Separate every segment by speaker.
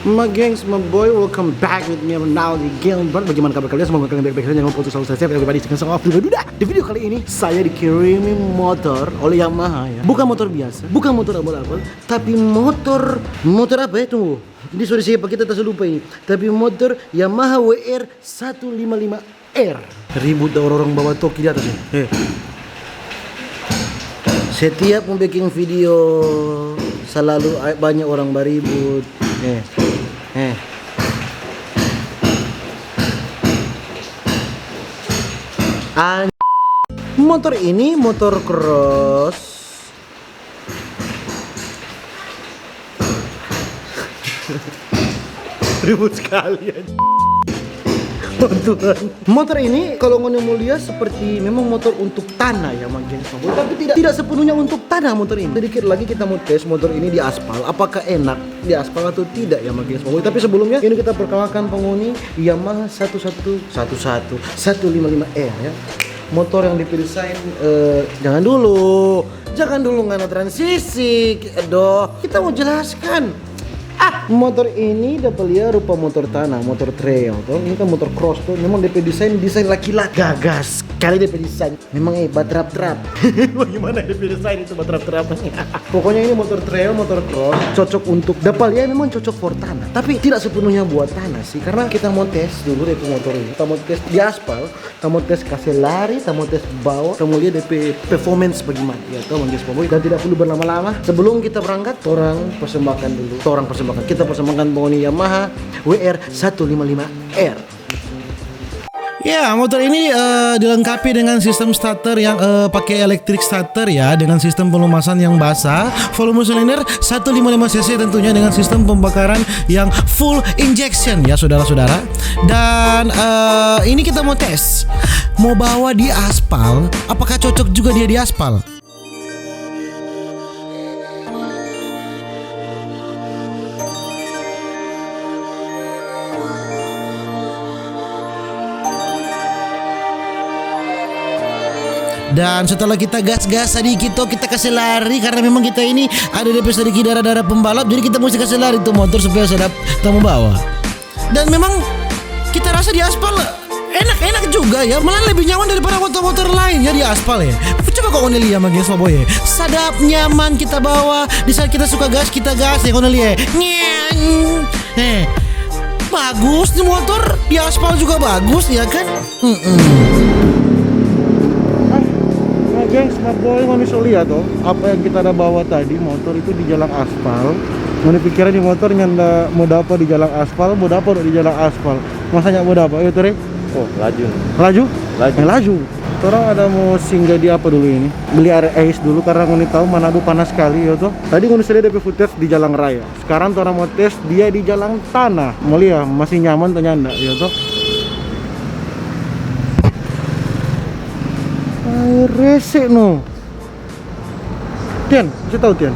Speaker 1: My gangs, my boy, welcome back with me now di Gilbert. Bagaimana kabar kalian? Semoga kalian baik-baik saja. Jangan lupa untuk selalu stay safe, everybody chicken song off. Di video kali ini saya dikirimi motor oleh Yamaha ya. Bukan motor biasa, bukan motor abal-abal, tapi motor apa ya? Tunggu. Ini sudah siapa, kita tak lupa ini. Tapi motor Yamaha WR 155R. Ribut orang-orang bawa toki di atas ya. Setiap membikin video selalu banyak orang beribut. Motor ini motor cross. Ribut sekali aja. Motor ini kalau ngomong mulia seperti memang motor untuk tanah ya Magian Soboy, tapi tidak sepenuhnya untuk tanah motor ini. Sedikit lagi kita mau tes motor ini di aspal, apakah enak di aspal atau tidak ya Magian Soboy. Tapi sebelumnya ini kita perkenalkan penghuni Yamaha 155R ya. Motor yang didesain jangan dulu ngana transisi. Aduh, kita mau jelaskan. Motor ini dapat lihat rupa motor tanah, motor trail tuh. Ini kan motor cross tuh. Memang DP desain laki-laki. Gagas kali DP desain. Memang batrap-trap. Bagaimana DP desain itu batrap-trap? Pokoknya ini motor trail, motor cross, cocok untuk dapat lihat, memang cocok for tanah. Tapi tidak sepenuhnya buat tanah sih, karena kita mau tes dulu DP motor ini. Kita mau tes di aspal, kita mau tes kasih lari, kita mau tes bawah, kita mau lihat DP performance bagaimana. Ya toh Manggis Poboy, dan tidak perlu berlama-lama. Sebelum kita berangkat, kita persembahkan penghuni Yamaha WR 155R. Ya, motor ini dilengkapi dengan sistem starter yang pakai electric starter ya, dengan sistem pelumasan yang basah, volume silinder 155 cc tentunya, dengan sistem pembakaran yang full injection ya saudara-saudara. Dan ini kita mau tes, mau bawa di aspal, apakah cocok juga dia di aspal? Dan setelah kita gas-gas sedikit tuh, kita kasih lari, karena memang kita ini ada DP sedikit darah-darah pembalap, jadi kita mesti kasih lari tuh motor supaya sedap kita mau bawa. Dan memang kita rasa di aspal enak-enak juga ya, malah lebih nyaman daripada motor-motor lain ya di aspal ya. Coba kau lihat Magian Soboy, sadap nyaman kita bawa. Di saat kita suka gas, kita gas ya kau lihat. Bagus nih motor di aspal juga bagus ya kan. Gengs, my boy, mau lihat tuh apa yang kita ada bawa tadi, motor itu di jalan aspal. Mau pikiran di motor nyanda mau dapat di jalan aspal, mau dapat di jalan aspal. Masanya mau dapat, ya Tori?
Speaker 2: Oh, laju.
Speaker 1: Laju. Orang ada mau singgah di apa dulu ini? Beli air es dulu, karena ngoni tahu Manado panas sekali ya tuh. Tadi ngoni sudah DP footage di jalan raya. Sekarang orang mau tes dia di jalan tanah. Mau lihat masih nyaman atau nyanda ya tuh. Resik no. Tian, saya tahu Tian.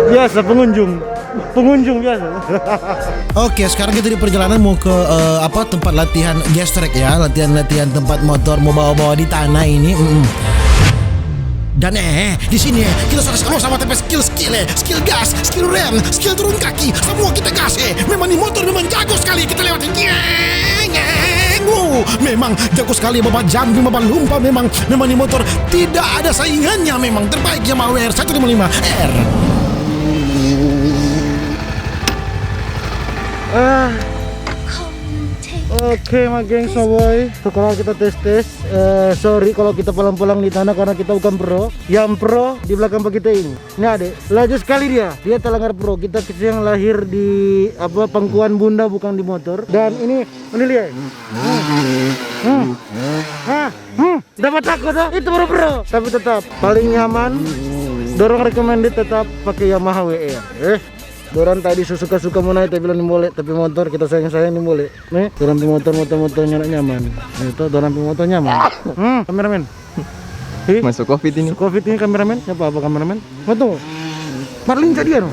Speaker 1: Biasa pengunjung biasa. Oke, sekarang kita di perjalanan mau ke tempat latihan gas track ya, latihan tempat motor mau bawa-bawa di tanah ini. Dan di sini kita sama-sama tes skill gas, skill rem, skill turun kaki, semua kita gas Memang nih motor memang jago sekali, kita lewatin. Memang jago sekali, bapak jumping, bapak lumpah, memang nih motor tidak ada saingannya, memang terbaik Yamaha WR 155R. Oke, my geng Soboy, sekarang kita tes. Sorry kalau kita pulang di tanah karena kita bukan pro. Yang pro di belakang kita ini. Ini adek, laju sekali dia terlanggar pro. Kita yang lahir di pangkuan bunda, bukan di motor. Dan ini lihat. Dapat takut dah. Itu pro. Tapi tetap paling nyaman. Dorong recommended tetap pakai Yamaha WR. Dorang tadi suka-suka mau naik tapi belum boleh, tapi motor kita sayang-sayang nih boleh. Nih, dorang motor-motornya nyaman. Itu dorang motor nyaman. Kameramen.
Speaker 2: Masuk Covid ini.
Speaker 1: Kameramen. Apa kameramen? Betul. Marlin jadian.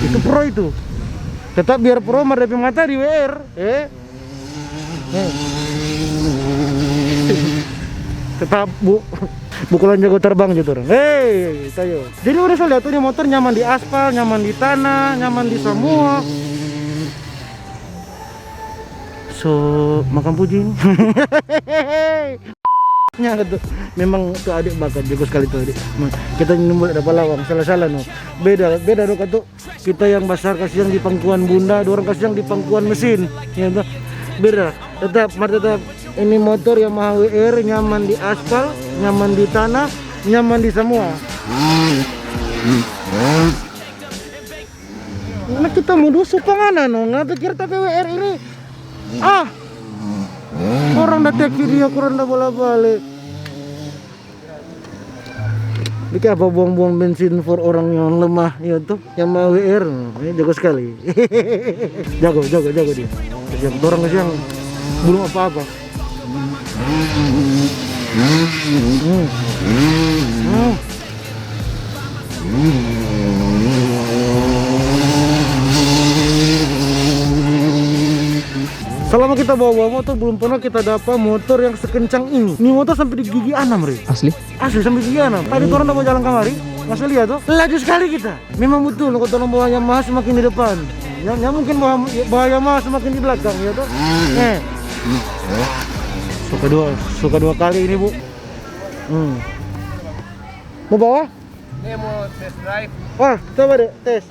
Speaker 1: Itu pro itu. Tetap biar pro merdepi mata di WR. Tetap Bu. Pukulan jago terbang gitu orang. Hei, tayo. Jadi udah saya lihat tuh ini motor nyaman di aspal, nyaman di tanah, nyaman di semua. So, makan puding. Tuh. Memang tuh adik bakat jago sekali tuh adik. Kita nemu dapat lawang, salah-salah no. Beda dong tuh. Kita yang besar kasih yang di pangkuan bunda, dua orang kasih yang di pangkuan mesin. Ya tuh. Beda. Tetap ini motor Yamaha WR nyaman di aspal, nyaman di tanah, nyaman di semua. Nah kita modus supangana no, nggak pikir tapi WR ini. Orang dah take video, kurang dah bola-balik. Ini apa buang-buang bensin for orang yang lemah ya tuh, yang mau WR, ini jago sekali. jago dia. Yang orang yang belum apa-apa. Selama kita bawa motor belum pernah kita dapat motor yang sekencang ini. Ini motor sampai di gigi 6 Ri.
Speaker 2: Asli?
Speaker 1: Asli sampai gigi 6. Tadi orang udah mau jalan kamari, masih lihat tuh. Laju sekali kita. Memang betul kalau tolong bawa Yamaha semakin di depan. Ya mungkin bawa Yamaha semakin di belakang ya tuh. Suka dua kali ini, Bu. Mau bawa?
Speaker 3: Ini mau test drive.
Speaker 1: Wah, coba deh tes.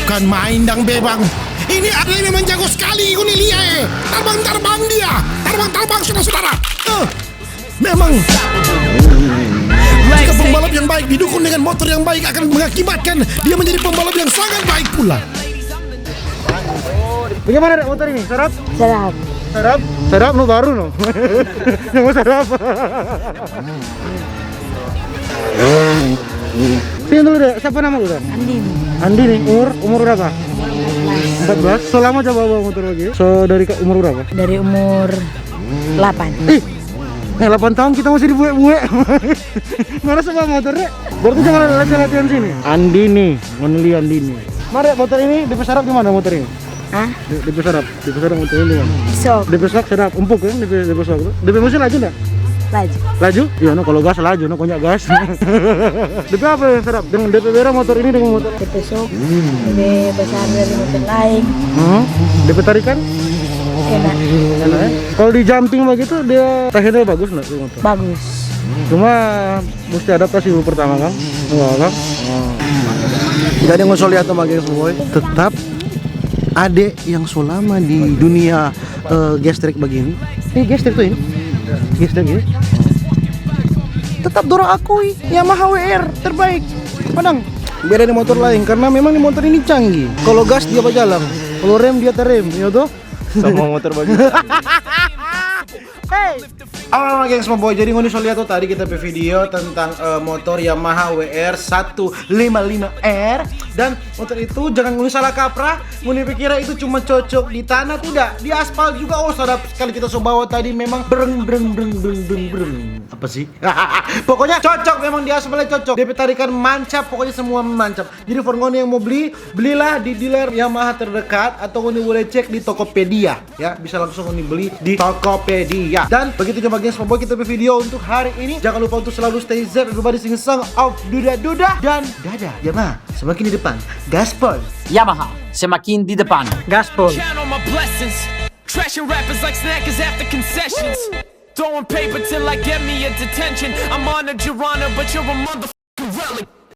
Speaker 4: Bukan main dang bebang. Ini Adli memang jago sekali ini Lia. Terbang dia. Terbang saudara-saudara. Memang jika pembalap yang baik didukung dengan motor yang baik akan mengakibatkan dia menjadi pembalap yang sangat baik pula.
Speaker 1: Bagaimana dek motor ini? Serap? Serap no baru no. Yang serap. Sini dulu dek, siapa nama lu? Andi nih, umur berapa? 14. Selama coba bawa motor lagi. So dari umur berapa?
Speaker 5: Dari umur 8.
Speaker 1: 8 tahun kita masih dibuek-buek. Mana sama motor dek? Berarti jangan latihan sini. Andi nih, Andi nih. Mari motor ini DP sarap gimana motor ini?
Speaker 5: Hah?
Speaker 1: DP sarap motor ini gimana?
Speaker 5: Sok.
Speaker 1: DP sarap empuk kan? DP sok tuh. DP mesin laju enggak? Laju? Iya no, kalau gas laju no, konyak gas. DP apa yang sarap? Dengan DP merah motor ini dengan motor
Speaker 5: DP sok. DP besar dari motor lain.
Speaker 1: DP tarikan?
Speaker 5: Enak
Speaker 1: ya? Kalau di jumping begitu dia tahannya bagus nggak tuh motor?
Speaker 5: Bagus.
Speaker 1: Cuma mesti adaptasi dulu pertama kan? Enggak kan? Jadi ngusol lihat sama geng semua. Tetap adek yang selama di dunia gestrek begini. Ini gestrek tuh ini. Gestrek ini. Tetap dorong akui Yamaha WR terbaik. Padang. Beda di motor lain karena memang di motor ini canggih. Kalau gas dia berjalan, kalau rem dia terrem, ya toh?
Speaker 2: Sama motor bagus.
Speaker 1: Hey. Halo gengs semua boy, jadi ngoni so lihat tuh tadi kita video tentang motor Yamaha WR 155R. Dan motor itu jangan ngoni salah kaprah, ngoni pikirnya itu cuma cocok di tanah, tidak, di aspal juga. Oh sadap sekali kita so bawa tadi, memang breng apa sih? Pokoknya cocok, memang di aspalnya cocok. DP tarikan mancap, pokoknya semua mancap. Jadi for ngoni yang mau beli, belilah di dealer Yamaha terdekat atau ngoni boleh cek di Tokopedia ya, bisa langsung ngoni beli di Tokopedia. Dan begitu juga bagian semua boy, kita video untuk hari ini. Jangan lupa untuk selalu stay safe, everybody sing song of duda-duda dan dadah. Yamaha semakin di depan, gaspol.
Speaker 3: Yamaha semakin di depan.
Speaker 1: Gaspol.
Speaker 6: Count on my blessings. Trashing rappers like snackers after concessions. Throwing paper till I get me a detention. I'm honored, your honor, but you're a motherfucking relic.